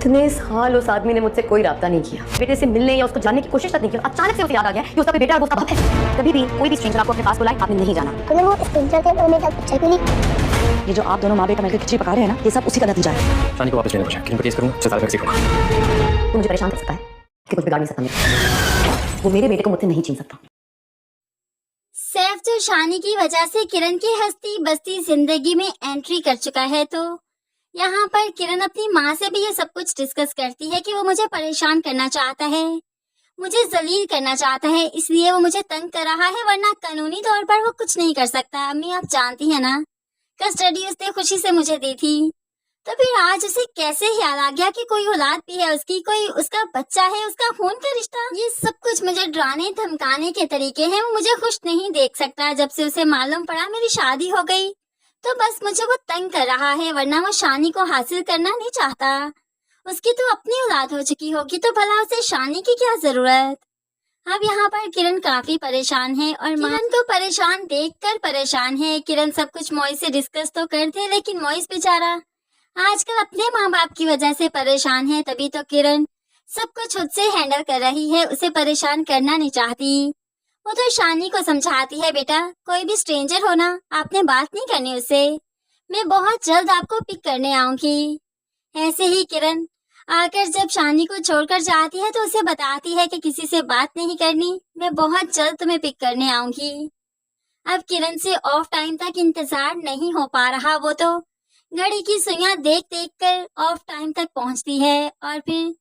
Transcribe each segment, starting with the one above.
इतने साल उस आदमी ने मुझसे कोई राब्ता नहीं किया, बेटे से मिलने या उसको जानने की कोशिश तक नहीं की। अचानक से उसे याद आ गया कि उसका कोई बेटा और वो उसका बाप है। कभी भी कोई भी स्ट्रेंजर आपको अपने पास बुलाए, आपने नहीं जाना। वो स्ट्रेंजर थे, वो मेरा बच्चा भी नहीं। ये जो आप दोनों माँ बेटा मिलकर खिचड़ी पका रहे हैं ना, ये सब उसी का नतीजा है। शानी को वापस लेने को किरण को केस करूंगा, 6 साल तक सीखूंगा। तू मुझे परेशान कर सकता है कि कुछ बिगाड़ नहीं सकता मेरा। वो मेरे बेटे को मुझसे नहीं छीन सकता। सैफ जो शानी की वजह से किरण की हस्ती बस्ती जिंदगी में एंट्री कर चुका है, तो यहाँ पर किरण अपनी माँ से भी ये सब कुछ डिस्कस करती है कि वो मुझे परेशान करना चाहता है, मुझे जलील करना चाहता है, इसलिए वो मुझे तंग कर रहा है, वरना कानूनी तौर पर वो कुछ नहीं कर सकता। अम्मी आप जानती है ना, कस्टडी उसने खुशी से मुझे दी थी, तो फिर आज उसे कैसे ख्याल आ गया कि कोई औलाद भी है उसकी, कोई उसका बच्चा है, उसका खून का रिश्ता। ये सब कुछ मुझे डराने धमकाने के तरीके हैं। वो मुझे खुश नहीं देख सकता। जब से उसे मालूम पड़ा मेरी शादी हो गई, तो बस मुझे वो तंग कर रहा है, वरना वो शानी को हासिल करना नहीं चाहता। उसकी तो अपनी औलाद हो चुकी होगी, तो भला उसे शानी की क्या जरूरत। अब यहाँ पर किरण काफी परेशान है और किरण को परेशान देखकर परेशान है। किरण सब कुछ मोइस से डिस्कस तो करते, लेकिन मोइस बेचारा आजकल अपने माँ बाप की वजह से परेशान है, तभी तो किरण सब कुछ खुद से हैंडल कर रही है, उसे परेशान करना नहीं चाहती। वो तो शानी को समझाती है, बेटा कोई भी स्ट्रेंजर हो ना, आपने बात नहीं करनी उससे, मैं बहुत जल्द आपको पिक करने आऊंगी। ऐसे ही किरण आकर जब शानी को छोड़कर जाती है, तो उसे बताती है कि किसी से बात नहीं करनी, मैं बहुत जल्द तुम्हें पिक करने आऊंगी। अब किरण से ऑफ टाइम तक इंतजार नहीं हो पा रहा। वो तो घड़ी की सुइयां देख देख कर ऑफ टाइम तक पहुंचती है और फिर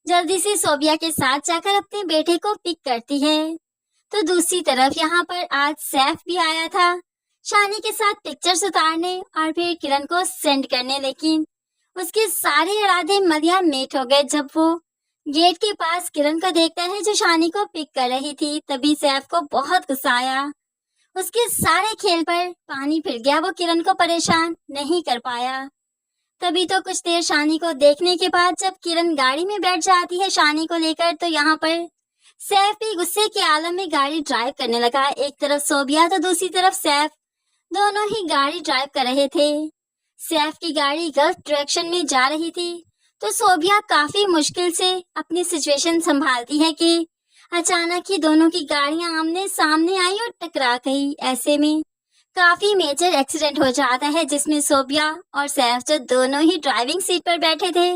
जल्दी से सोबिया के साथ जाकर अपने बेटे को पिक करती है। तो दूसरी तरफ यहाँ पर आज सैफ भी आया था शानी के साथ पिक्चर्स उतारने और फिर किरण को सेंड करने, लेकिन उसके सारे इरादे मदिया मेट हो गए। जब वो गेट के पास किरण को देखता है जो शानी को पिक कर रही थी, तभी सैफ को बहुत गुस्सा आया। उसके सारे खेल पर पानी फिर गया। वो किरण को परेशान नहीं कर पाया। तभी तो कुछ देर शानी को देखने के बाद जब किरण गाड़ी में बैठ जाती है शानी को लेकर, तो यहाँ पर सैफ भी गुस्से के आलम में गाड़ी ड्राइव करने लगा। एक तरफ सोबिया तो दूसरी तरफ सैफ, दोनों ही गाड़ी ड्राइव कर रहे थे। सैफ की गाड़ी गलत डायरेक्शन में जा रही थी, तो सोबिया काफी मुश्किल से अपनी सिचुएशन संभालती है कि अचानक ही दोनों की गाड़ियां आमने सामने आई और टकरा गई। ऐसे में काफी मेजर एक्सीडेंट हो जाता है, जिसमें सोबिया और सैफ जो दोनों ही ड्राइविंग सीट पर बैठे थे,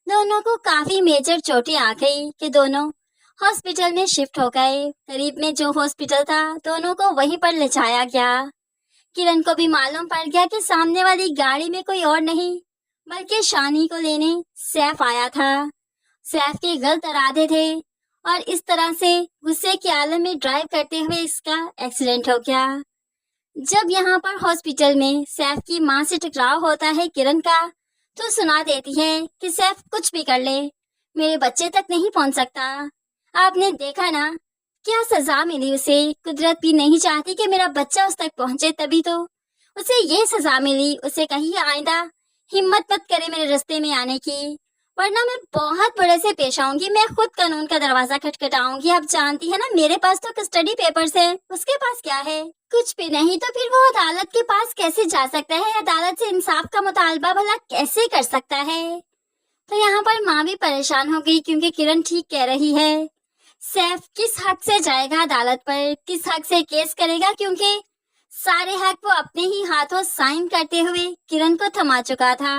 दोनों को काफी मेजर चोटें आ गई कि दोनों हॉस्पिटल में शिफ्ट हो गए। करीब में जो हॉस्पिटल था, दोनों को वहीं पर ले जाया गया। किरण को भी मालूम पड़ गया कि सामने वाली गाड़ी में कोई और नहीं बल्कि शानी को लेने सैफ आया था। सैफ के गलत इरादे थे और इस तरह से गुस्से के आलम में ड्राइव करते हुए इसका एक्सीडेंट हो गया। जब यहाँ पर हॉस्पिटल में सैफ की माँ से टकराव होता है किरण का, तो सुना देती है कि सैफ कुछ भी कर ले, मेरे बच्चे तक नहीं पहुँच सकता। आपने देखा ना क्या सजा मिली उसे। कुदरत भी नहीं चाहती कि मेरा बच्चा उस तक पहुँचे, तभी तो उसे ये सजा मिली। उसे कहीं आइंदा हिम्मत मत करे मेरे रास्ते में आने की, वरना मैं बहुत बड़े से पेश आऊंगी। मैं खुद कानून का दरवाजा खटखटाऊंगी। आप जानती है ना, मेरे पास तो कस्टडी पेपर्स है, उसके पास क्या है? कुछ भी नहीं। तो फिर वो अदालत के पास कैसे जा सकता है? अदालत से इंसाफ का मुतालबा भला कैसे कर सकता है? तो यहाँ पर माँ भी परेशान हो गई, क्योंकि किरण ठीक कह रही है। सैफ किस हक से जाएगा अदालत पर, किस हक से केस करेगा, क्योंकि सारे हक वो अपने ही हाथों साइन करते हुए किरण को थमा चुका था।